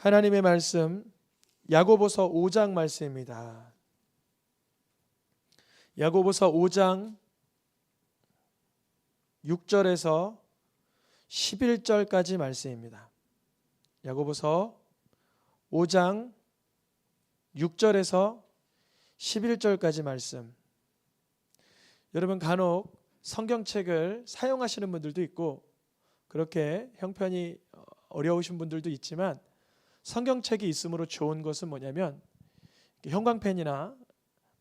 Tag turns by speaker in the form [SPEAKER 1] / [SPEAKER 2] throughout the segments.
[SPEAKER 1] 하나님의 말씀 야고보서 5장 말씀입니다. 야고보서 5장 6절에서 11절까지 말씀입니다. 야고보서 5장 6절에서 11절까지 말씀. 여러분 간혹 성경책을 사용하시는 분들도 있고 그렇게 형편이 어려우신 분들도 있지만 성경책이 있으므로 좋은 것은 뭐냐면 형광펜이나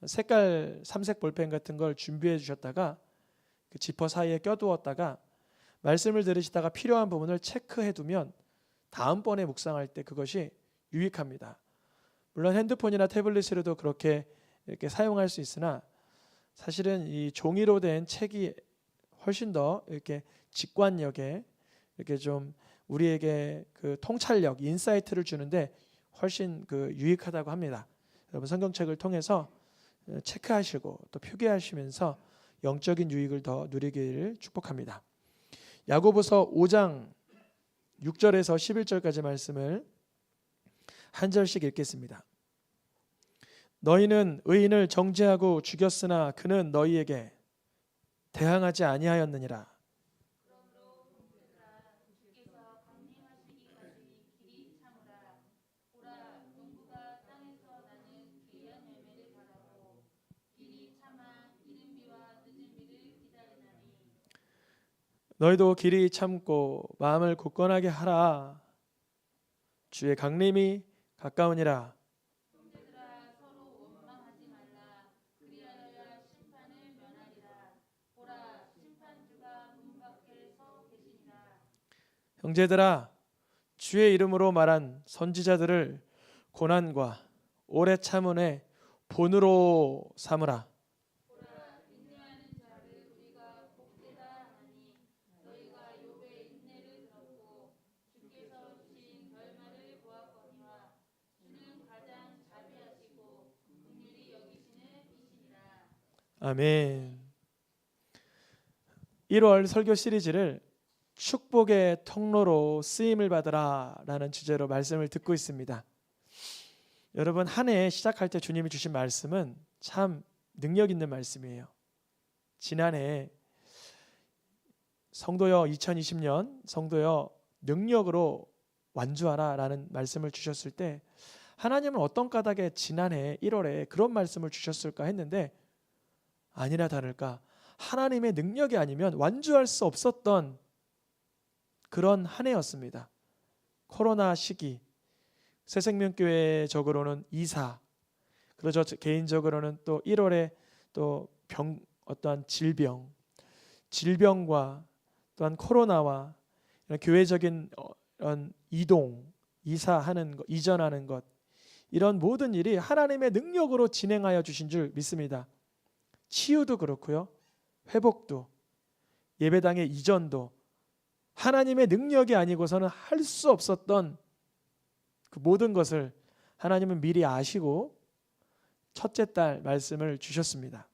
[SPEAKER 1] 색깔 삼색 볼펜 같은 걸 준비해 주셨다가 그 지퍼 사이에 껴두었다가 말씀을 들으시다가 필요한 부분을 체크해 두면 다음번에 묵상할 때 그것이 유익합니다. 물론 핸드폰이나 태블릿으로도 그렇게 이렇게 사용할 수 있으나 사실은 이 종이로 된 책이 훨씬 더 이렇게 직관력에 이렇게 좀 우리에게 그 통찰력, 인사이트를 주는데 훨씬 그 유익하다고 합니다. 여러분 성경책을 통해서 체크하시고 또 표기하시면서 영적인 유익을 더 누리기를 축복합니다. 야고보서 5장 6절에서 11절까지 말씀을 한 절씩 읽겠습니다. 너희는 의인을 정죄하고 죽였으나 그는 너희에게 대항하지 아니하였느니라. 너희도 길이 참고 마음을 굳건하게 하라. 주의 강림이 가까우니라.
[SPEAKER 2] 형제들아 서로 원망하지 말라. 그리하여야 심판을 면하리라. 보라 심판주가 문 밖에 서 계시니라.
[SPEAKER 1] 형제들아 주의 이름으로 말한 선지자들을 고난과 오래 참음의 본으로 삼으라.
[SPEAKER 2] 보라 인내하는 자를 우리가 복되다 하나니 너희가 욥의 인내를 들었고 주께서 주신 결말을 보았거니와 주는 가장 자비하시고 긍휼히 여기시는 이시니라.
[SPEAKER 1] 아멘. 1월 설교 시리즈를 축복의 통로로 쓰임을 받으라 라는 주제로 말씀을 듣고 있습니다. 여러분 한 해 시작할 때 주님이 주신 말씀은 참 능력 있는 말씀이에요. 지난해 성도여 2020년 성도여 능력으로 완주하라 라는 말씀을 주셨을 때 하나님은 어떤 까닭에 지난해 1월에 그런 말씀을 주셨을까 했는데 아니나 다를까 하나님의 능력이 아니면 완주할 수 없었던 그런 한 해였습니다. 코로나 시기, 새생명교회적으로는 이사, 그리고 저 개인적으로는 또 1월에 또 어떠한 질병과 또한 코로나와 이런 교회적인 이동, 이사하는 것, 이전하는 것 이런 모든 일이 하나님의 능력으로 진행하여 주신 줄 믿습니다. 치유도 그렇고요, 회복도, 예배당의 이전도 하나님의 능력이 아니고서는 할 수 없었던 그 모든 것을 하나님은 미리 아시고 첫째 달 말씀을 주셨습니다.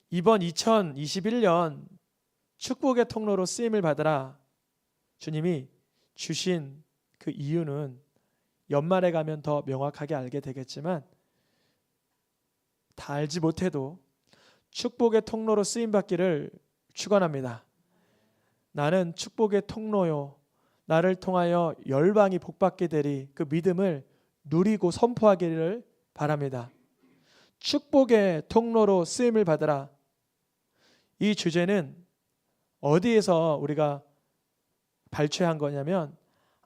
[SPEAKER 1] 이번 2021년 축복의 통로로 쓰임을 받으라 주님이 주신 그 이유는 연말에 가면 더 명확하게 알게 되겠지만 다 알지 못해도 축복의 통로로 쓰임 받기를 축원합니다. 나는 축복의 통로요, 나를 통하여 열방이 복받게 되리 그 믿음을 누리고 선포하기를 바랍니다. 축복의 통로로 쓰임을 받으라. 이 주제는 어디에서 우리가 발췌한 거냐면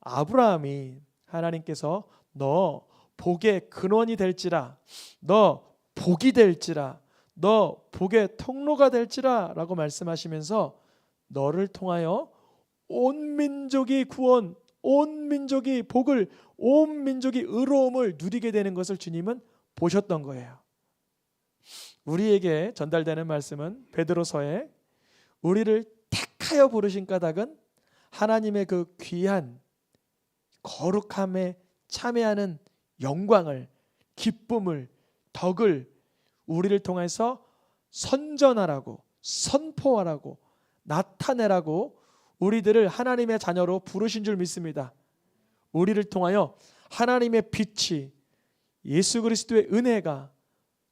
[SPEAKER 1] 아브라함이 하나님께서 너 복의 근원이 될지라, 너 복이 될지라, 너 복의 통로가 될지라 라고 말씀하시면서 너를 통하여 온 민족이 구원, 온 민족이 복을, 온 민족이 의로움을 누리게 되는 것을 주님은 보셨던 거예요. 우리에게 전달되는 말씀은 베드로서에 우리를 택하여 부르신 까닭은 하나님의 그 귀한 거룩함에 참여하는 영광을, 기쁨을, 덕을 우리를 통해서 선전하라고, 선포하라고, 나타내라고 우리들을 하나님의 자녀로 부르신 줄 믿습니다. 우리를 통하여 하나님의 빛이, 예수 그리스도의 은혜가,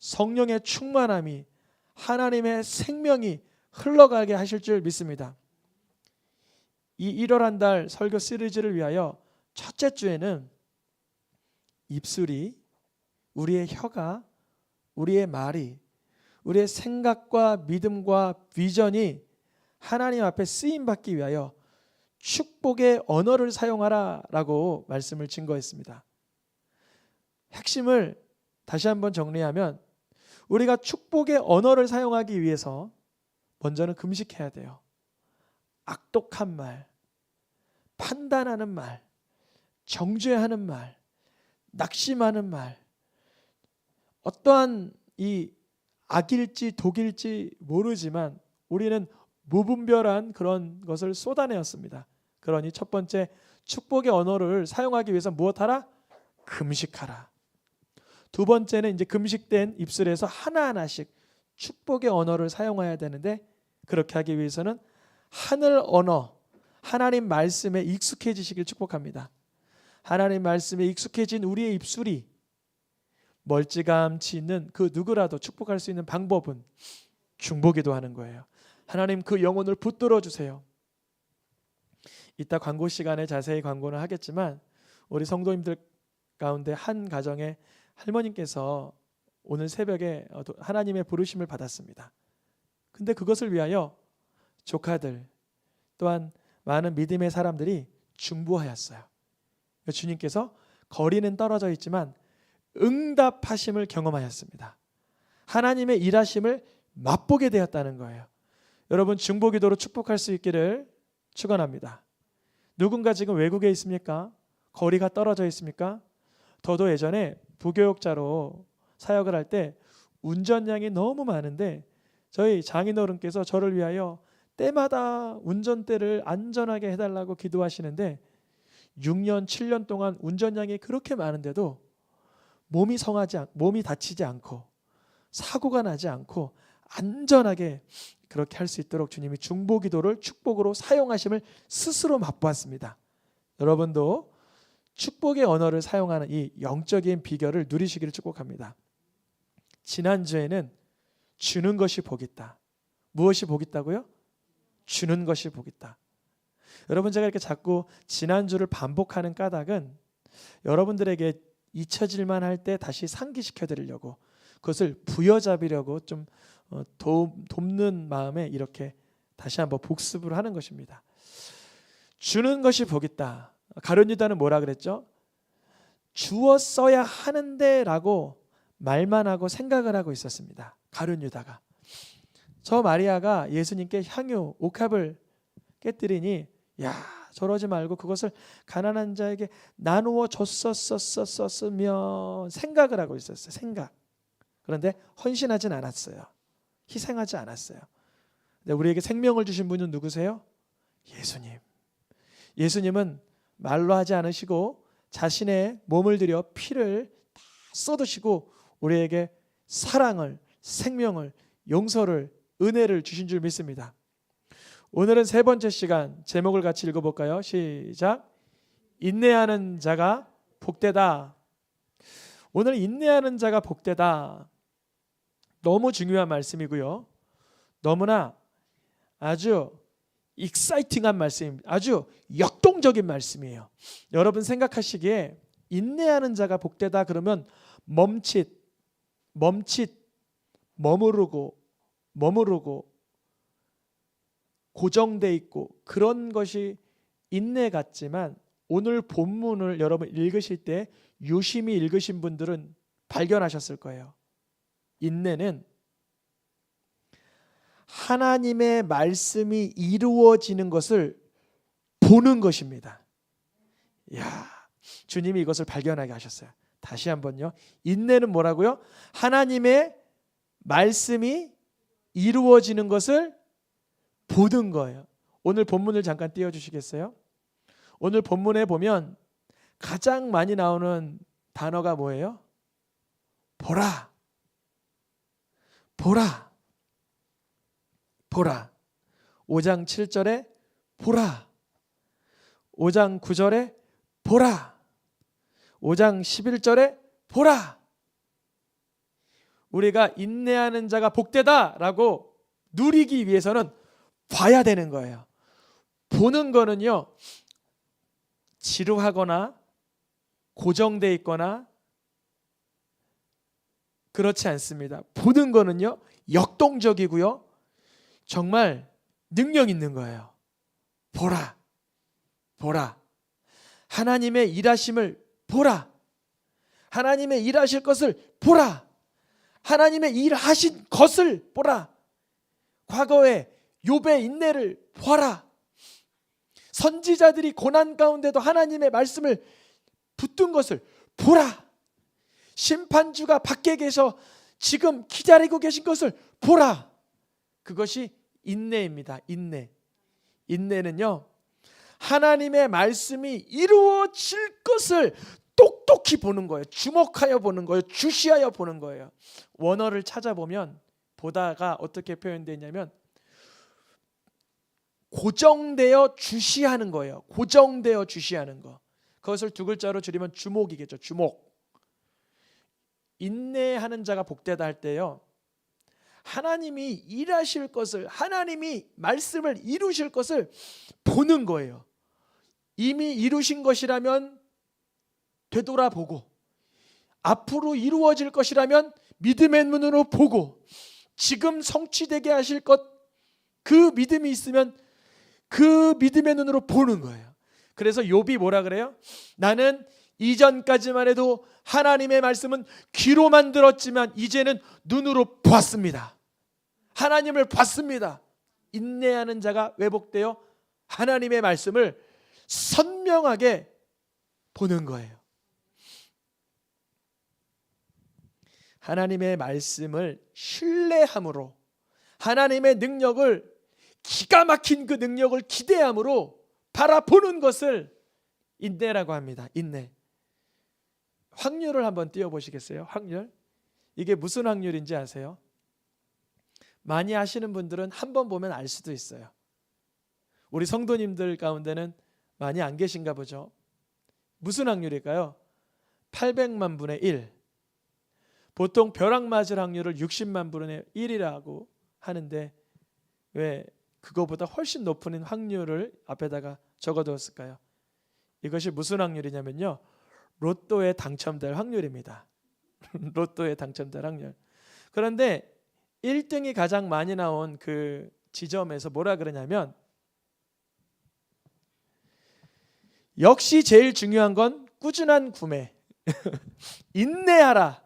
[SPEAKER 1] 성령의 충만함이, 하나님의 생명이 흘러가게 하실 줄 믿습니다. 이 1월 한 달 설교 시리즈를 위하여 첫째 주에는 입술이, 우리의 혀가, 우리의 말이, 우리의 생각과 믿음과 비전이 하나님 앞에 쓰임받기 위하여 축복의 언어를 사용하라라고 말씀을 증거했습니다. 핵심을 다시 한번 정리하면 우리가 축복의 언어를 사용하기 위해서 먼저는 금식해야 돼요. 악독한 말, 판단하는 말, 정죄하는 말, 낙심하는 말, 어떠한 이 악일지 독일지 모르지만 우리는 무분별한 그런 것을 쏟아내었습니다. 그러니 첫 번째, 축복의 언어를 사용하기 위해서 무엇하라? 금식하라. 두 번째는 이제 금식된 입술에서 하나하나씩 축복의 언어를 사용해야 되는데, 그렇게 하기 위해서는 하늘 언어, 하나님 말씀에 익숙해지시길 축복합니다. 하나님 말씀에 익숙해진 우리의 입술이 멀찌감치 있는 그 누구라도 축복할 수 있는 방법은 중보기도 하는 거예요. 하나님, 그 영혼을 붙들어 주세요. 이따 광고 시간에 자세히 광고는 하겠지만 우리 성도님들 가운데 한 가정의 할머님께서 오늘 새벽에 하나님의 부르심을 받았습니다. 근데 그것을 위하여 조카들 또한 많은 믿음의 사람들이 중보하였어요. 주님께서 거리는 떨어져 있지만 응답하심을 경험하였습니다. 하나님의 일하심을 맛보게 되었다는 거예요. 여러분, 중보기도로 축복할 수 있기를 축원합니다. 누군가 지금 외국에 있습니까? 거리가 떨어져 있습니까? 저도 예전에 부교육자로 사역을 할 때 운전량이 너무 많은데 저희 장인어른께서 저를 위하여 때마다 운전대를 안전하게 해달라고 기도하시는데 6년, 7년 동안 운전량이 그렇게 많은데도 몸이 다치지 않고 사고가 나지 않고 안전하게 그렇게 할 수 있도록 주님이 중보기도를 축복으로 사용하심을 스스로 맛보았습니다. 여러분도 축복의 언어를 사용하는 이 영적인 비결을 누리시기를 축복합니다. 지난주에는 주는 것이 복 있다. 무엇이 복 있다고요? 주는 것이 복 있다. 여러분, 제가 이렇게 자꾸 지난주를 반복하는 까닭은 여러분들에게 잊혀질만 할 때 다시 상기시켜 드리려고, 그것을 부여잡으려고 좀 돕는 마음에 이렇게 다시 한번 복습을 하는 것입니다. 주는 것이 복 있다. 가룟 유다는 뭐라 그랬죠? 주었어야 하는데 라고 말만 하고 생각을 하고 있었습니다. 가룟 유다가. 저 마리아가 예수님께 향유, 옥합을 깨뜨리니 야, 저러지 말고 그것을 가난한 자에게 나누어 줬었으면 생각을 하고 있었어요. 생각. 그런데 헌신하진 않았어요. 희생하지 않았어요. 근데 우리에게 생명을 주신 분은 누구세요? 예수님. 예수님은 말로 하지 않으시고 자신의 몸을 들여 피를 다 쏟으시고 우리에게 사랑을, 생명을, 용서를, 은혜를 주신 줄 믿습니다. 오늘은 세 번째 시간, 제목을 같이 읽어볼까요? 시작. 인내하는 자가 복되다. 오늘 인내하는 자가 복되다. 너무 중요한 말씀이고요. 너무나 아주 익사이팅한 말씀입니다. 아주 역동적인 말씀이에요. 여러분 생각하시기에 인내하는 자가 복되다 그러면 머무르고 고정돼 있고 그런 것이 인내 같지만, 오늘 본문을 여러분 읽으실 때 유심히 읽으신 분들은 발견하셨을 거예요. 인내는 하나님의 말씀이 이루어지는 것을 보는 것입니다. 이야, 주님이 이것을 발견하게 하셨어요. 다시 한번요. 인내는 뭐라고요? 하나님의 말씀이 이루어지는 것을 보는 거예요. 오늘 본문을 잠깐 띄워주시겠어요? 오늘 본문에 보면 가장 많이 나오는 단어가 뭐예요? 보라. 보라. 보라. 5장 7절에 보라. 5장 9절에 보라. 5장 11절에 보라. 우리가 인내하는 자가 복되다라고 누리기 위해서는 봐야 되는 거예요. 보는 거는요, 지루하거나 고정돼 있거나 그렇지 않습니다. 보는 거는요, 역동적이고요, 정말 능력 있는 거예요. 보라, 보라. 하나님의 일하심을 보라. 하나님의 일하실 것을 보라. 하나님의 일하신 것을 보라. 과거에 욥의 인내를 보라. 선지자들이 고난 가운데도 하나님의 말씀을 붙든 것을 보라. 심판주가 밖에 계셔 지금 기다리고 계신 것을 보라. 그것이 인내입니다. 인내. 인내는요, 하나님의 말씀이 이루어질 것을 똑똑히 보는 거예요. 주목하여 보는 거예요. 주시하여 보는 거예요. 원어를 찾아보면 보다가 어떻게 표현되어 있냐면 고정되어 주시하는 거예요. 고정되어 주시하는 거. 그것을 두 글자로 줄이면 주목이겠죠. 주목. 인내하는 자가 복되다 할 때요, 하나님이 일하실 것을, 하나님이 말씀을 이루실 것을 보는 거예요. 이미 이루신 것이라면 되돌아보고, 앞으로 이루어질 것이라면 믿음의 눈으로 보고, 지금 성취되게 하실 것, 그 믿음이 있으면 그 믿음의 눈으로 보는 거예요. 그래서 욥이 뭐라 그래요? 나는 이전까지만 해도 하나님의 말씀은 귀로만 들었지만 이제는 눈으로 보았습니다. 하나님을 봤습니다. 인내하는 자가 회복되어 하나님의 말씀을 선명하게 보는 거예요. 하나님의 말씀을 신뢰함으로, 하나님의 능력을, 기가 막힌 그 능력을 기대함으로 바라보는 것을 인내라고 합니다. 인내. 확률을 한번 띄워보시겠어요? 확률. 이게 무슨 확률인지 아세요? 많이 하시는 분들은 한 번 보면 알 수도 있어요. 우리 성도님들 가운데는 많이 안 계신가 보죠. 무슨 확률일까요? 800만 분의 1. 보통 벼락 맞을 확률을 60만 분의 1이라고 하는데 왜 그거보다 훨씬 높은 확률을 앞에다가 적어두었을까요? 이것이 무슨 확률이냐면요, 로또에 당첨될 확률입니다. 로또에 당첨될 확률. 그런데 1등이 가장 많이 나온 그 지점에서 뭐라 그러냐면, 역시 제일 중요한 건 꾸준한 구매, 인내하라,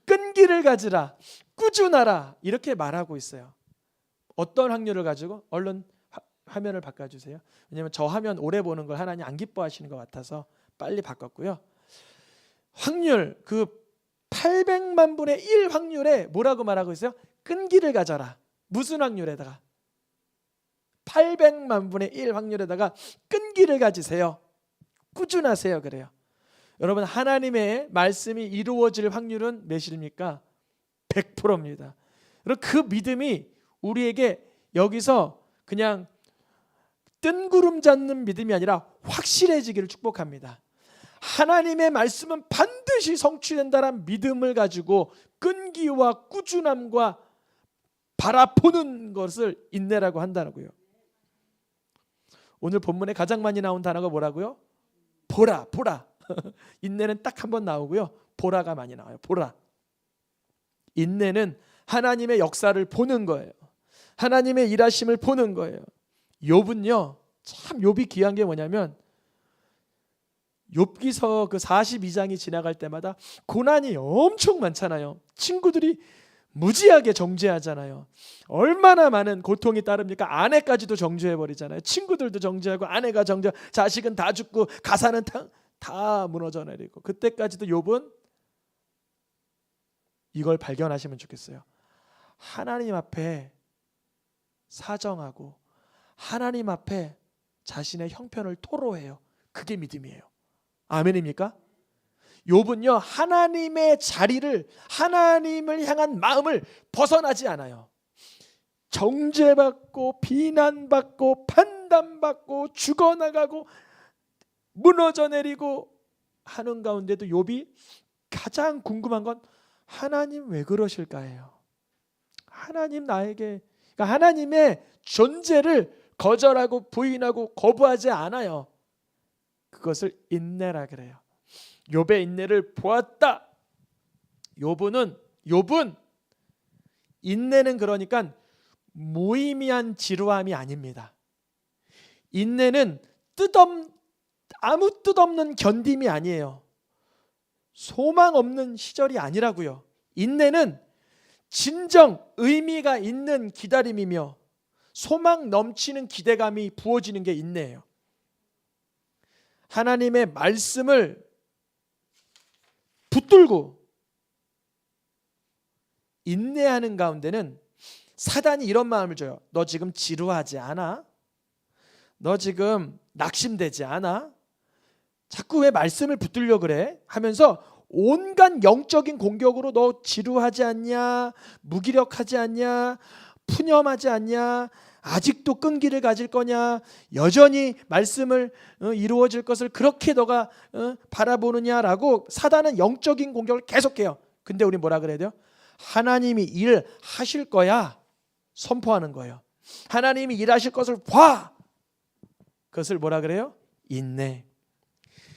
[SPEAKER 1] 끈기를 가지라, 꾸준하라, 이렇게 말하고 있어요. 어떤 확률을 가지고? 얼른 화면을 바꿔주세요. 왜냐하면 저 화면 오래 보는 걸 하나님 안 기뻐하시는 것 같아서 빨리 바꿨고요. 확률, 그 800만 분의 1 확률에 뭐라고 말하고 있어요? 끈기를 가져라. 무슨 확률에다가? 800만 분의 1 확률에다가 끈기를 가지세요. 꾸준하세요. 그래요. 여러분, 하나님의 말씀이 이루어질 확률은 몇입니까? 100%입니다. 그리고 그 믿음이 우리에게 여기서 그냥 뜬구름 잡는 믿음이 아니라 확실해지기를 축복합니다. 하나님의 말씀은 반드시 성취된다는 믿음을 가지고 끈기와 꾸준함과 바라보는 것을 인내라고 한다고요. 오늘 본문에 가장 많이 나온 단어가 뭐라고요? 보라, 보라. 인내는 딱 한 번 나오고요, 보라가 많이 나와요. 보라. 인내는 하나님의 역사를 보는 거예요. 하나님의 일하심을 보는 거예요. 욥은요, 참 욥이 귀한 게 뭐냐면, 욥기서 그 42장이 지나갈 때마다 고난이 엄청 많잖아요. 친구들이 무지하게 정죄하잖아요. 얼마나 많은 고통이 따릅니까? 아내까지도 정죄해버리잖아요. 친구들도 정죄하고, 아내가 정죄, 자식은 다 죽고, 가사는 다 무너져 내리고. 그때까지도 욥은 이걸 발견하시면 좋겠어요. 하나님 앞에 사정하고 하나님 앞에 자신의 형편을 토로해요. 그게 믿음이에요. 아멘입니까? 욥은요, 하나님의 자리를, 하나님을 향한 마음을 벗어나지 않아요. 정죄받고 비난받고 판단받고 죽어나가고 무너져 내리고 하는 가운데도 욥이 가장 궁금한 건 하나님 왜 그러실까예요. 하나님 나에게, 그러니까 하나님의 존재를 거절하고 부인하고 거부하지 않아요. 그것을 인내라 그래요. 욥의 인내를 보았다. 욥은 인내는 그러니까 무의미한 지루함이 아닙니다. 인내는 아무 뜻 없는 견딤이 아니에요. 소망 없는 시절이 아니라고요. 인내는 진정 의미가 있는 기다림이며 소망 넘치는 기대감이 부어지는 게 인내예요. 하나님의 말씀을 붙들고 인내하는 가운데는 사단이 이런 마음을 줘요. 너 지금 지루하지 않아? 너 지금 낙심되지 않아? 자꾸 왜 말씀을 붙들려 그래? 하면서 온갖 영적인 공격으로 너 지루하지 않냐? 무기력하지 않냐? 푸념하지 않냐? 아직도 끈기를 가질 거냐? 여전히 말씀을 이루어질 것을 그렇게 너가 바라보느냐라고 사단은 영적인 공격을 계속해요. 근데 우리 뭐라 그래야 돼요? 하나님이 일하실 거야 선포하는 거예요. 하나님이 일하실 것을 봐. 그것을 뭐라 그래요? 인내.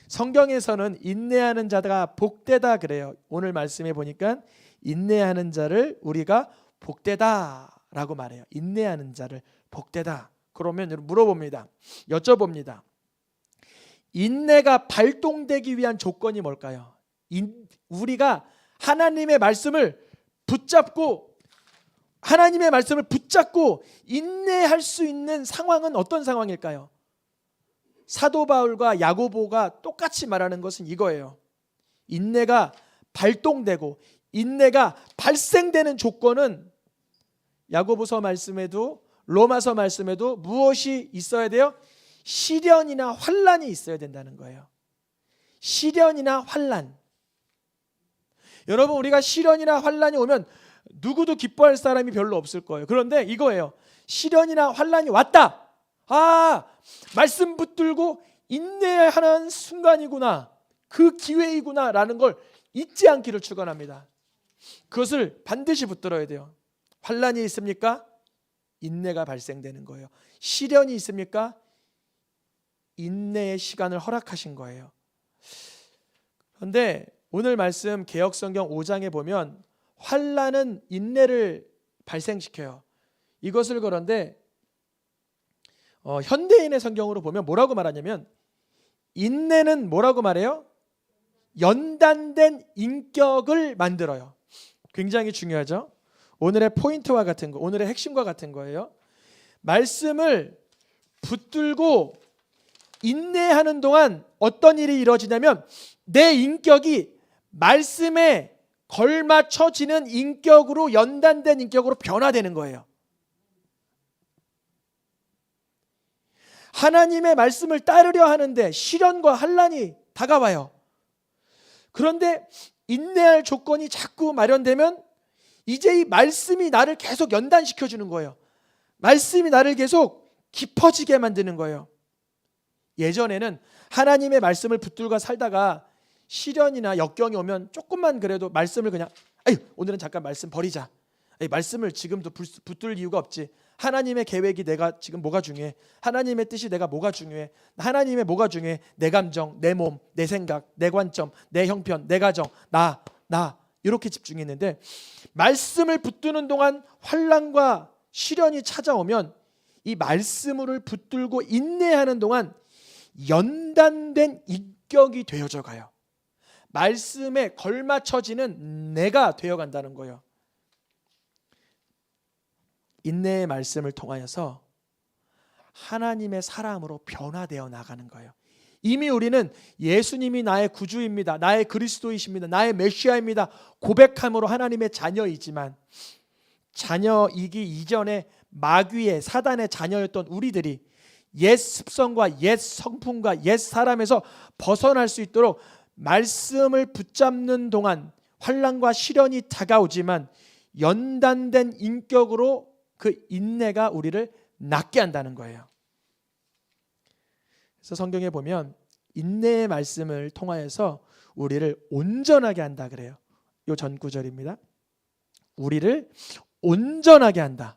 [SPEAKER 1] 성경에서는 인내하는 자가 복되다 그래요. 오늘 말씀해 보니까 인내하는 자를 우리가 복되다라고 말해요. 인내하는 자를 복되다. 그러면 물어봅니다. 여쭤봅니다. 인내가 발동되기 위한 조건이 뭘까요? 우리가 하나님의 말씀을 붙잡고 인내할 수 있는 상황은 어떤 상황일까요? 사도 바울과 야고보가 똑같이 말하는 것은 이거예요. 인내가 발동되고 인내가 발생되는 조건은 야고보서 말씀에도 로마서 말씀에도 무엇이 있어야 돼요? 시련이나 환난이 있어야 된다는 거예요. 시련이나 환난. 여러분, 우리가 시련이나 환난이 오면 누구도 기뻐할 사람이 별로 없을 거예요. 그런데 이거예요. 시련이나 환난이 왔다. 말씀 붙들고 인내하는 순간이구나. 그 기회이구나 라는 걸 잊지 않기를 축원합니다. 그것을 반드시 붙들어야 돼요. 환난이 있습니까? 인내가 발생되는 거예요. 시련이 있습니까? 인내의 시간을 허락하신 거예요. 그런데 오늘 말씀 개역성경 5장에 보면 환난은 인내를 발생시켜요. 이것을 그런데 현대인의 성경으로 보면 뭐라고 말하냐면 인내는 뭐라고 말해요? 연단된 인격을 만들어요. 굉장히 중요하죠. 오늘의 포인트와 같은 거, 오늘의 핵심과 같은 거예요. 말씀을 붙들고 인내하는 동안 어떤 일이 이루어지냐면 내 인격이 말씀에 걸맞춰지는 인격으로, 연단된 인격으로 변화되는 거예요. 하나님의 말씀을 따르려 하는데 시련과 환난이 다가와요. 그런데 인내할 조건이 자꾸 마련되면 이제 이 말씀이 나를 계속 연단시켜 주는 거예요. 말씀이 나를 계속 깊어지게 만드는 거예요. 예전에는 하나님의 말씀을 붙들고 살다가 시련이나 역경이 오면 조금만 그래도 말씀을 그냥 오늘은 잠깐 말씀 버리자. 말씀을 지금도 붙들 이유가 없지. 하나님의 계획이 내가 지금 뭐가 중요해? 하나님의 뜻이 내가 뭐가 중요해? 하나님의 뭐가 중요해? 내 감정, 내 몸, 내 생각, 내 관점, 내 형편, 내 가정, 나 이렇게 집중했는데 말씀을 붙드는 동안 환난과 시련이 찾아오면 이 말씀을 붙들고 인내하는 동안 연단된 인격이 되어져 가요. 말씀에 걸맞춰지는 내가 되어간다는 거예요. 인내의 말씀을 통하여서 하나님의 사람으로 변화되어 나가는 거예요. 이미 우리는 예수님이 나의 구주입니다. 나의 그리스도이십니다. 나의 메시아입니다. 고백함으로 하나님의 자녀이지만 자녀이기 이전에 마귀의 사단의 자녀였던 우리들이 옛 습성과 옛 성품과 옛 사람에서 벗어날 수 있도록 말씀을 붙잡는 동안 환난과 시련이 다가오지만 연단된 인격으로 그 인내가 우리를 낫게 한다는 거예요. 그래서 성경에 보면 인내의 말씀을 통하여서 우리를 온전하게 한다 그래요. 요 전구절입니다. 우리를 온전하게 한다.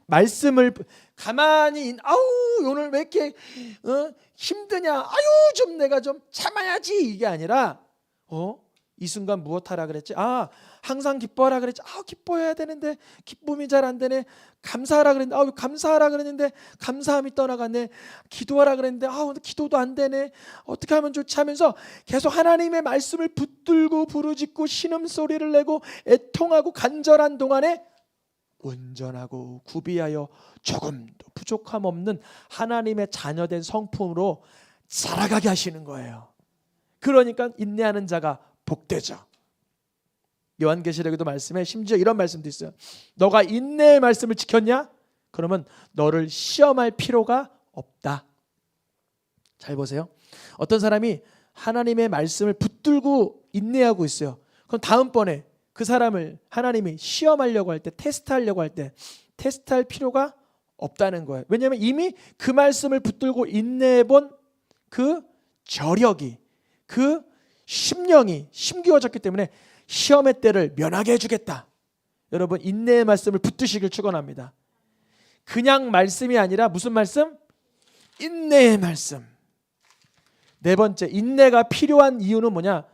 [SPEAKER 1] 말씀을 가만히 아우 오늘 왜 이렇게 힘드냐, 아유 좀 내가 좀 참아야지, 이게 아니라 이 순간 무엇하라 그랬지? 항상 기뻐하라 그랬지. 기뻐해야 되는데 기쁨이 잘 안 되네. 감사하라 그랬는데 감사하라 그랬는데 감사함이 떠나갔네. 기도하라 그랬는데 기도도 안 되네. 어떻게 하면 좋지 하면서 계속 하나님의 말씀을 붙들고 부르짖고 신음소리를 내고 애통하고 간절한 동안에 온전하고 구비하여 조금도 부족함 없는 하나님의 자녀된 성품으로 자라가게 하시는 거예요. 그러니까 인내하는 자가 복되죠. 요한계시록에도 말씀에 심지어 이런 말씀도 있어요. 너가 인내의 말씀을 지켰냐? 그러면 너를 시험할 필요가 없다. 잘 보세요. 어떤 사람이 하나님의 말씀을 붙들고 인내하고 있어요. 그럼 다음번에 그 사람을 하나님이 시험하려고 할 때, 테스트하려고 할 때 테스트할 필요가 없다는 거예요. 왜냐하면 이미 그 말씀을 붙들고 인내해 본 그 저력이, 그 심령이 심기워졌기 때문에 시험의 때를 면하게 해주겠다. 여러분, 인내의 말씀을 붙드시길 축원합니다. 그냥 말씀이 아니라 무슨 말씀? 인내의 말씀. 네 번째, 인내가 필요한 이유는 뭐냐?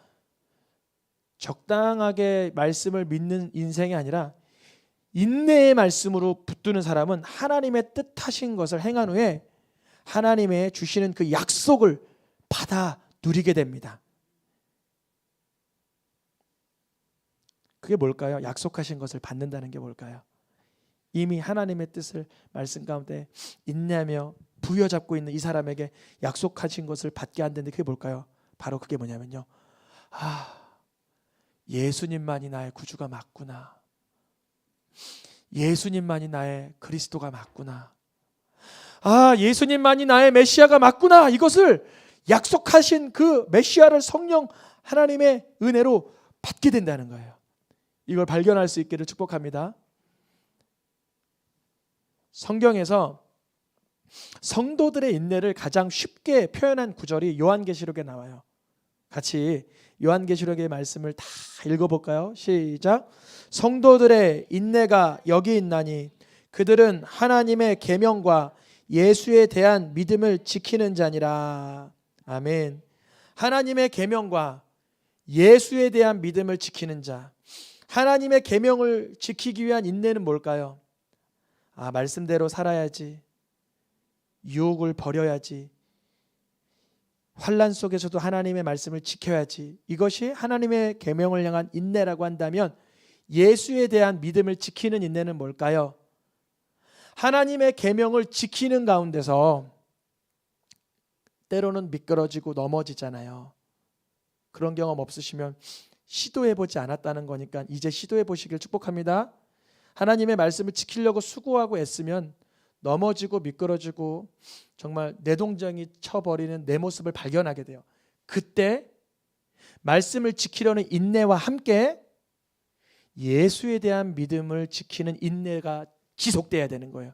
[SPEAKER 1] 적당하게 말씀을 믿는 인생이 아니라 인내의 말씀으로 붙드는 사람은 하나님의 뜻하신 것을 행한 후에 하나님의 주시는 그 약속을 받아 누리게 됩니다. 그게 뭘까요? 약속하신 것을 받는다는 게 뭘까요? 이미 하나님의 뜻을 말씀 가운데 인내하며 부여잡고 있는 이 사람에게 약속하신 것을 받게 한다는데 그게 뭘까요? 바로 그게 뭐냐면요, 예수님만이 나의 구주가 맞구나. 예수님만이 나의 그리스도가 맞구나. 예수님만이 나의 메시아가 맞구나. 이것을 약속하신 그 메시아를 성령 하나님의 은혜로 받게 된다는 거예요. 이걸 발견할 수 있기를 축복합니다. 성경에서 성도들의 인내를 가장 쉽게 표현한 구절이 요한계시록에 나와요. 같이 요한계시록의 말씀을 다 읽어볼까요? 시작. 성도들의 인내가 여기 있나니 그들은 하나님의 계명과 예수에 대한 믿음을 지키는 자니라. 아멘. 하나님의 계명과 예수에 대한 믿음을 지키는 자. 하나님의 계명을 지키기 위한 인내는 뭘까요? 말씀대로 살아야지. 유혹을 버려야지. 환난 속에서도 하나님의 말씀을 지켜야지. 이것이 하나님의 계명을 향한 인내라고 한다면 예수에 대한 믿음을 지키는 인내는 뭘까요? 하나님의 계명을 지키는 가운데서 때로는 미끄러지고 넘어지잖아요. 그런 경험 없으시면 시도해보지 않았다는 거니까 이제 시도해보시길 축복합니다. 하나님의 말씀을 지키려고 수고하고 애쓰면 넘어지고 미끄러지고 정말 내동장이 쳐버리는 내 모습을 발견하게 돼요. 그때 말씀을 지키려는 인내와 함께 예수에 대한 믿음을 지키는 인내가 지속돼야 되는 거예요.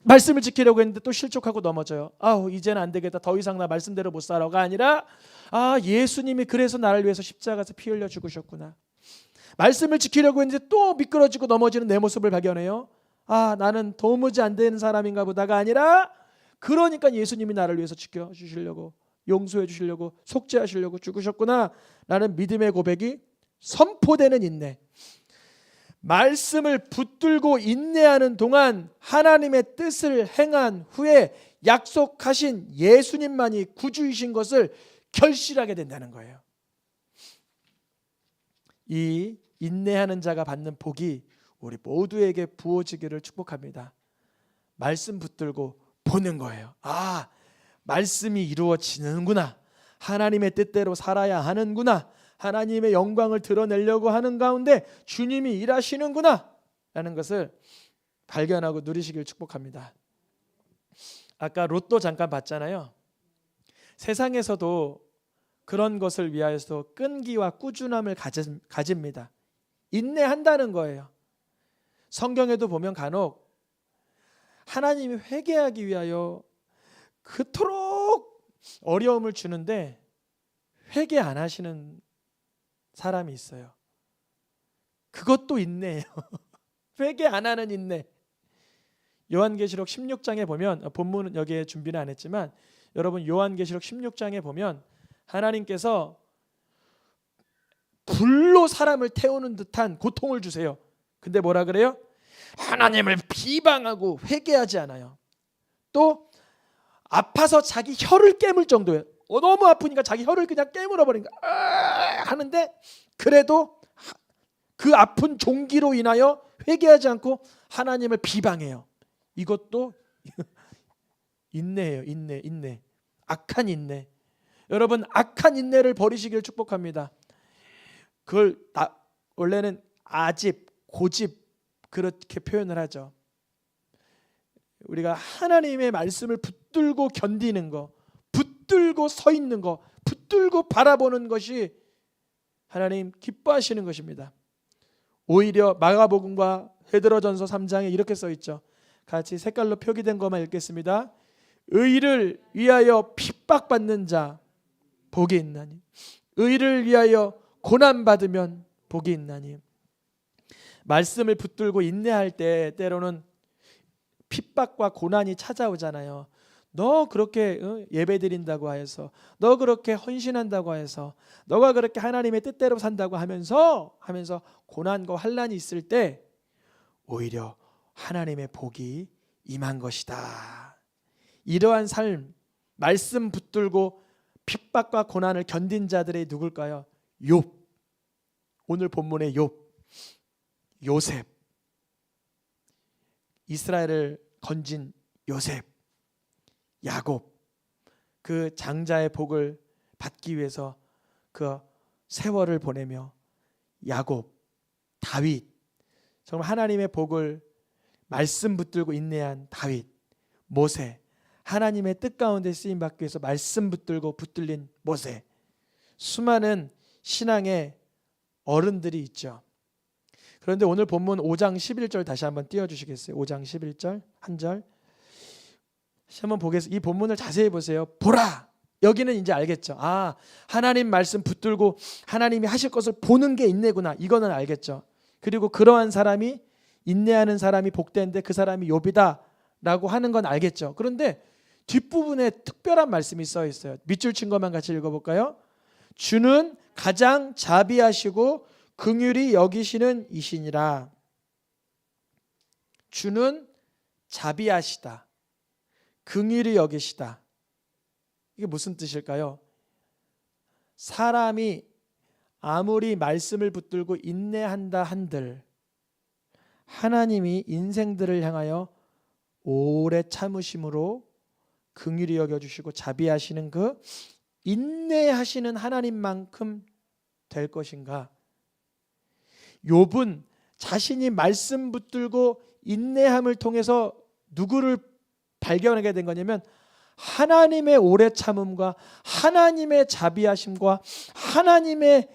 [SPEAKER 1] 말씀을 지키려고 했는데 또 실족하고 넘어져요. 이제는 안 되겠다. 더 이상 나 말씀대로 못 살아가 아니라 예수님이 그래서 나를 위해서 십자가에서 피 흘려 죽으셨구나. 말씀을 지키려고 했는데 또 미끄러지고 넘어지는 내 모습을 발견해요. 나는 도무지 안 되는 사람인가 보다가 아니라 그러니까 예수님이 나를 위해서 지켜주시려고, 용서해 주시려고, 속죄하시려고 죽으셨구나 라는 믿음의 고백이 선포되는 인내. 말씀을 붙들고 인내하는 동안 하나님의 뜻을 행한 후에 약속하신 예수님만이 구주이신 것을 결실하게 된다는 거예요. 이 인내하는 자가 받는 복이 우리 모두에게 부어지기를 축복합니다. 말씀 붙들고 보는 거예요. 말씀이 이루어지는구나. 하나님의 뜻대로 살아야 하는구나. 하나님의 영광을 드러내려고 하는 가운데 주님이 일하시는구나 라는 것을 발견하고 누리시길 축복합니다. 아까 로또 잠깐 봤잖아요. 세상에서도 그런 것을 위하여서 끈기와 꾸준함을 가집니다. 인내한다는 거예요. 성경에도 보면 간혹 하나님이 회개하기 위하여 그토록 어려움을 주는데 회개 안 하시는 사람이 있어요. 그것도 인내예요. 회개 안 하는 인내. 요한계시록 16장에 보면, 본문은 여기에 준비는 안 했지만 여러분 요한계시록 16장에 보면 하나님께서 불로 사람을 태우는 듯한 고통을 주세요. 근데 뭐라 그래요? 하나님을 비방하고 회개하지 않아요. 또 아파서 자기 혀를 깨물 정도예요. 너무 아프니까 자기 혀를 그냥 깨물어 버린 거야. 하는데 그래도 그 아픈 종기로 인하여 회개하지 않고 하나님을 비방해요. 이것도 인내예요. 인내. 악한 인내. 여러분 악한 인내를 버리시길 축복합니다. 그걸 원래는 아집, 고집 그렇게 표현을 하죠. 우리가 하나님의 말씀을 붙들고 견디는 거, 붙들고 서 있는 거, 붙들고 바라보는 것이 하나님 기뻐하시는 것입니다. 오히려 마가복음과 베드로전서 3장에 이렇게 써 있죠. 같이 색깔로 표기된 것만 읽겠습니다. 의를 위하여 핍박받는 자 복이 있나니, 의를 위하여 고난받으면 복이 있나니. 말씀을 붙들고 인내할 때 때로는 핍박과 고난이 찾아오잖아요. 너 그렇게 예배드린다고 하여서, 너 그렇게 헌신한다고 해서, 너가 그렇게 하나님의 뜻대로 산다고 하면서 고난과 환난이 있을 때 오히려 하나님의 복이 임한 것이다. 이러한 삶, 말씀 붙들고 핍박과 고난을 견딘 자들이 누굴까요? 욥. 오늘 본문의 욥, 요셉, 이스라엘을 건진 요셉, 야곱, 그 장자의 복을 받기 위해서 그 세월을 보내며 야곱, 다윗, 정말 하나님의 복을 말씀 붙들고 인내한 다윗, 모세, 하나님의 뜻 가운데 쓰임 받기 위해서 말씀 붙들고 붙들린 모세, 수많은 신앙의 어른들이 있죠. 그런데 오늘 본문 5장 11절 다시 한번 띄워주시겠어요? 5장 11절 한 절 한번 보겠습니다. 이 본문을 자세히 보세요. 보라! 여기는 이제 알겠죠. 아, 하나님 말씀 붙들고 하나님이 하실 것을 보는 게 인내구나. 이거는 알겠죠. 그리고 그러한 사람이, 인내하는 사람이 복된데 그 사람이 욥이다 라고 하는 건 알겠죠. 그런데 뒷부분에 특별한 말씀이 써 있어요. 밑줄 친 것만 같이 읽어볼까요? 주는 가장 자비하시고 긍휼히 여기시는 이시니라. 주는 자비하시다, 긍휼히 여기시다. 이게 무슨 뜻일까요? 사람이 아무리 말씀을 붙들고 인내한다 한들 하나님이 인생들을 향하여 오래 참으심으로 긍휼히 여겨주시고 자비하시는 그 인내하시는 하나님만큼 될 것인가? 욥은 자신이 말씀 붙들고 인내함을 통해서 누구를 발견하게 된 거냐면 하나님의 오래 참음과 하나님의 자비하심과 하나님의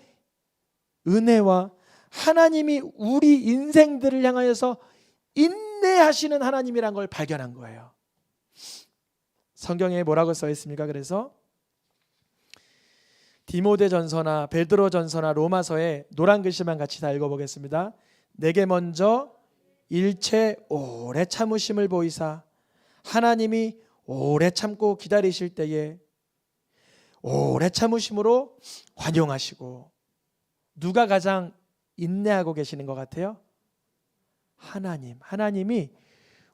[SPEAKER 1] 은혜와 하나님이 우리 인생들을 향하여서 인내하시는 하나님이란 걸 발견한 거예요. 성경에 뭐라고 써 있습니까? 그래서 디모데전서나 베드로전서나 로마서에 노란 글씨만 같이 다 읽어보겠습니다. 내게 먼저 일체 오래 참으심을 보이사 하나님이 오래 참고 기다리실 때에 오래 참으심으로 환영하시고. 누가 가장 인내하고 계시는 것 같아요? 하나님이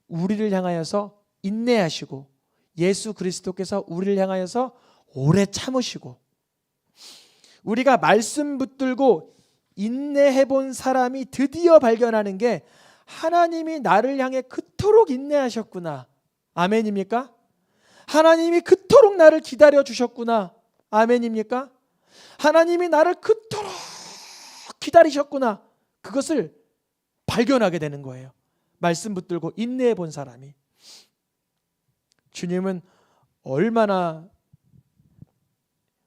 [SPEAKER 1] 우리를 향하여서 인내하시고 예수 그리스도께서 우리를 향하여서 오래 참으시고. 우리가 말씀 붙들고 인내해 본 사람이 드디어 발견하는 게 하나님이 나를 향해 그토록 인내하셨구나. 아멘입니까? 하나님이 그토록 나를 기다려 주셨구나. 아멘입니까? 하나님이 나를 그토록 기다리셨구나. 그것을 발견하게 되는 거예요. 말씀 붙들고 인내해 본 사람이. 주님은 얼마나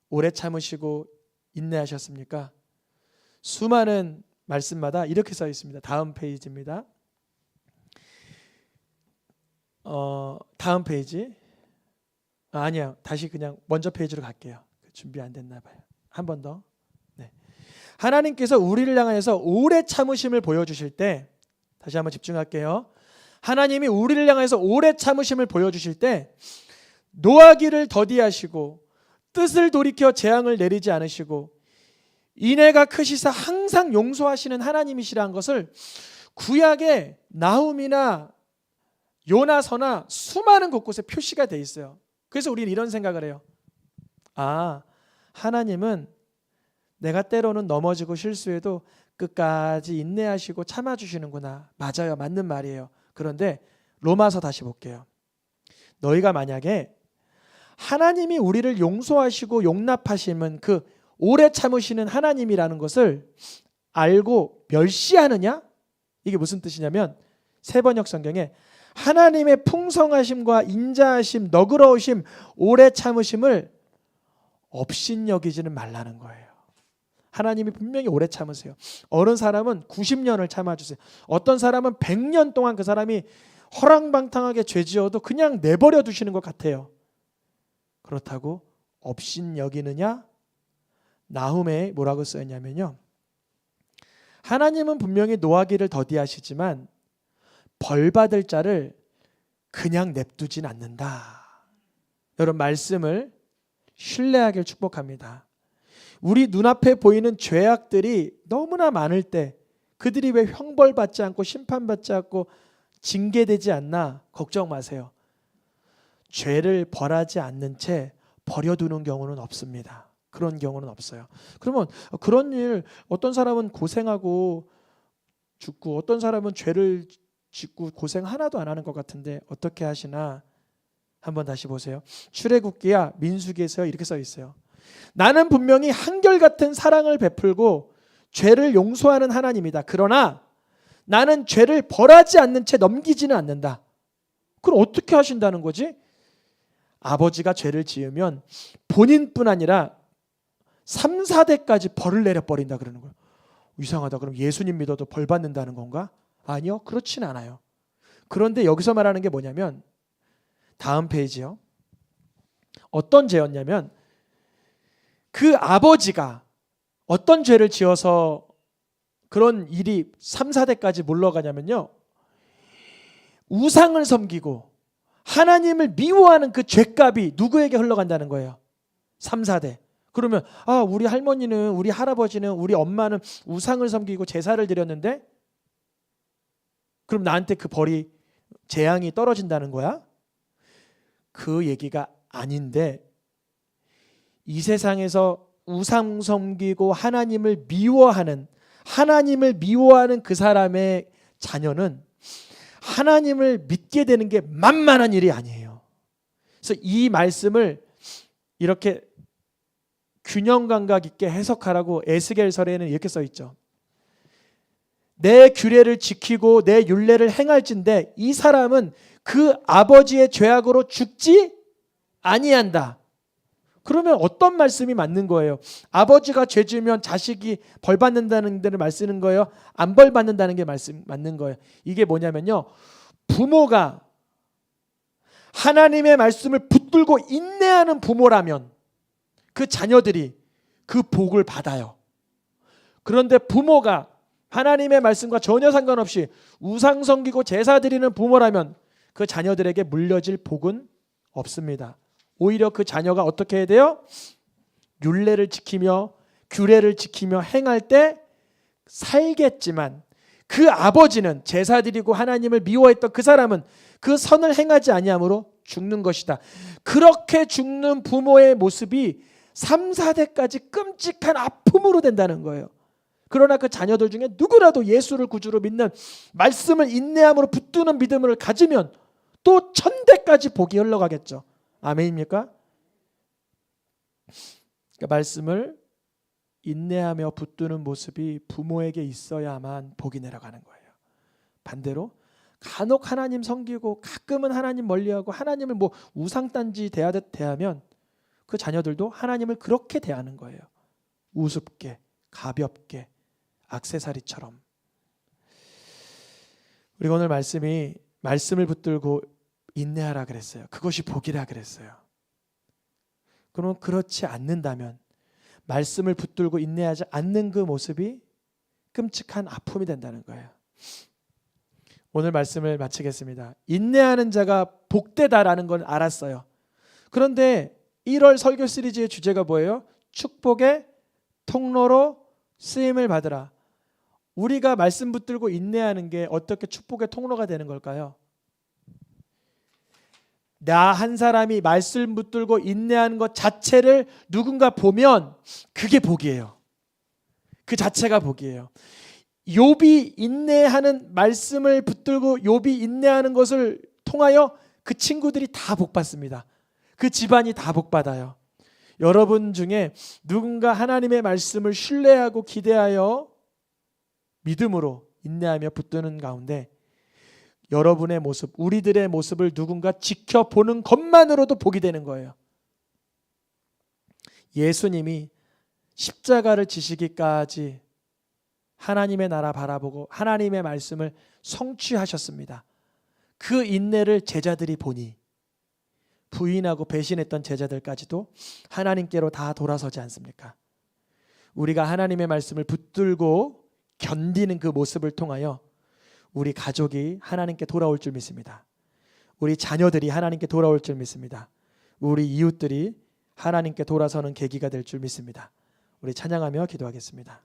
[SPEAKER 1] 오래 참으시고 인내하셨습니까? 수많은 말씀마다 이렇게 써 있습니다. 다음 페이지입니다. 다음 페이지. 아니요. 다시 그냥 먼저 페이지로 갈게요. 준비 안 됐나 봐요. 한 번 더. 네. 하나님께서 우리를 향해서 오래 참으심을 보여주실 때, 다시 한번 집중할게요. 하나님이 우리를 향해서 오래 참으심을 보여주실 때 노하기를 더디하시고 뜻을 돌이켜 재앙을 내리지 않으시고 인애가 크시사 항상 용서하시는 하나님이시라는 것을 구약의 나훔이나 요나서나 수많은 곳곳에 표시가 돼 있어요. 그래서 우리는 이런 생각을 해요. 아, 하나님은 내가 때로는 넘어지고 실수해도 끝까지 인내하시고 참아주시는구나. 맞아요. 맞는 말이에요. 그런데 로마서 다시 볼게요. 너희가 만약에 하나님이 우리를 용서하시고 용납하시면 그 오래 참으시는 하나님이라는 것을 알고 멸시하느냐? 이게 무슨 뜻이냐면 세번역 성경에 하나님의 풍성하심과 인자하심, 너그러우심, 오래 참으심을 업신여기지는 말라는 거예요. 하나님이 분명히 오래 참으세요. 어느 사람은 90년을 참아주세요. 어떤 사람은 100년 동안 그 사람이 허랑방탕하게 죄지어도 그냥 내버려 두시는 것 같아요. 그렇다고 업신여기느냐? 나훔에 뭐라고 써있냐면요, 하나님은 분명히 노하기를 더디하시지만 벌받을 자를 그냥 냅두진 않는다. 여러분, 말씀을 신뢰하길 축복합니다. 우리 눈앞에 보이는 죄악들이 너무나 많을 때 그들이 왜 형벌받지 않고 심판받지 않고 징계되지 않나 걱정 마세요. 죄를 벌하지 않는 채 버려두는 경우는 없습니다. 그런 경우는 없어요. 그러면 그런 일, 어떤 사람은 고생하고 죽고 어떤 사람은 죄를 짓고 고생 하나도 안 하는 것 같은데 어떻게 하시나? 한번 다시 보세요. 출애굽기야 민수기에서 이렇게 써 있어요. 나는 분명히 한결같은 사랑을 베풀고 죄를 용서하는 하나님이다. 그러나 나는 죄를 벌하지 않는 채 넘기지는 않는다. 그럼 어떻게 하신다는 거지? 아버지가 죄를 지으면 본인뿐 아니라 3, 4대까지 벌을 내려버린다 그러는 거예요. 이상하다. 그럼 예수님 믿어도 벌 받는다는 건가? 아니요. 그렇진 않아요. 그런데 여기서 말하는 게 뭐냐면 다음 페이지요. 어떤 죄였냐면 그 아버지가 어떤 죄를 지어서 그런 일이 3, 4대까지 물러가냐면요, 우상을 섬기고 하나님을 미워하는 그 죄값이 누구에게 흘러간다는 거예요? 3, 4대. 그러면 우리 할머니는, 우리 할아버지는, 우리 엄마는 우상을 섬기고 제사를 드렸는데 그럼 나한테 그 벌이, 재앙이 떨어진다는 거야? 그 얘기가 아닌데, 이 세상에서 우상 섬기고 하나님을 미워하는 그 사람의 자녀는 하나님을 믿게 되는 게 만만한 일이 아니에요. 그래서 이 말씀을 이렇게 균형 감각 있게 해석하라고 에스겔서에는 이렇게 써 있죠. 내 규례를 지키고 내 율례를 행할진대 이 사람은 그 아버지의 죄악으로 죽지 아니한다. 그러면 어떤 말씀이 맞는 거예요? 아버지가 죄 지으면 자식이 벌 받는다는 데를 말 쓰는 거예요? 안 벌 받는다는 게 말씀 맞는 거예요. 이게 뭐냐면요, 부모가 하나님의 말씀을 붙들고 인내하는 부모라면 그 자녀들이 그 복을 받아요. 그런데 부모가 하나님의 말씀과 전혀 상관없이 우상 섬기고 제사 드리는 부모라면 그 자녀들에게 물려질 복은 없습니다. 오히려 그 자녀가 어떻게 해야 돼요? 율례를 지키며 규례를 지키며 행할 때 살겠지만 그 아버지는 제사 드리고 하나님을 미워했던 그 사람은 그 선을 행하지 아니함으로 죽는 것이다. 그렇게 죽는 부모의 모습이 3, 4대까지 끔찍한 아픔으로 된다는 거예요. 그러나 그 자녀들 중에 누구라도 예수를 구주로 믿는, 말씀을 인내함으로 붙드는 믿음을 가지면 또 1000대까지 복이 흘러가겠죠. 아멘입니까? 그러니까 말씀을 인내하며 붙드는 모습이 부모에게 있어야만 복이 내려가는 거예요. 반대로 간혹 하나님 섬기고 가끔은 하나님 멀리하고 하나님을 우상단지 대하듯 대하면 그 자녀들도 하나님을 그렇게 대하는 거예요. 우습게, 가볍게, 액세서리처럼. 우리가 오늘 말씀을 붙들고 인내하라 그랬어요. 그것이 복이라 그랬어요. 그러면 그렇지 않는다면 말씀을 붙들고 인내하지 않는 그 모습이 끔찍한 아픔이 된다는 거예요. 오늘 말씀을 마치겠습니다. 인내하는 자가 복되다라는 걸 알았어요. 그런데 1월 설교 시리즈의 주제가 뭐예요? 축복의 통로로 쓰임을 받으라. 우리가 말씀 붙들고 인내하는 게 어떻게 축복의 통로가 되는 걸까요? 나 한 사람이 말씀 붙들고 인내하는 것 자체를 누군가 보면 그게 복이에요. 그 자체가 복이에요. 욥이 인내하는 말씀을 붙들고 욥이 인내하는 것을 통하여 그 친구들이 다 복받습니다. 그 집안이 다 복받아요. 여러분 중에 누군가 하나님의 말씀을 신뢰하고 기대하여 믿음으로 인내하며 붙드는 가운데 여러분의 모습, 우리들의 모습을 누군가 지켜보는 것만으로도 복이 되는 거예요. 예수님이 십자가를 지시기까지 하나님의 나라 바라보고 하나님의 말씀을 성취하셨습니다. 그 인내를 제자들이 보니 부인하고 배신했던 제자들까지도 하나님께로 다 돌아서지 않습니까? 우리가 하나님의 말씀을 붙들고 견디는 그 모습을 통하여 우리 가족이 하나님께 돌아올 줄 믿습니다. 우리 자녀들이 하나님께 돌아올 줄 믿습니다. 우리 이웃들이 하나님께 돌아서는 계기가 될 줄 믿습니다. 우리 찬양하며 기도하겠습니다.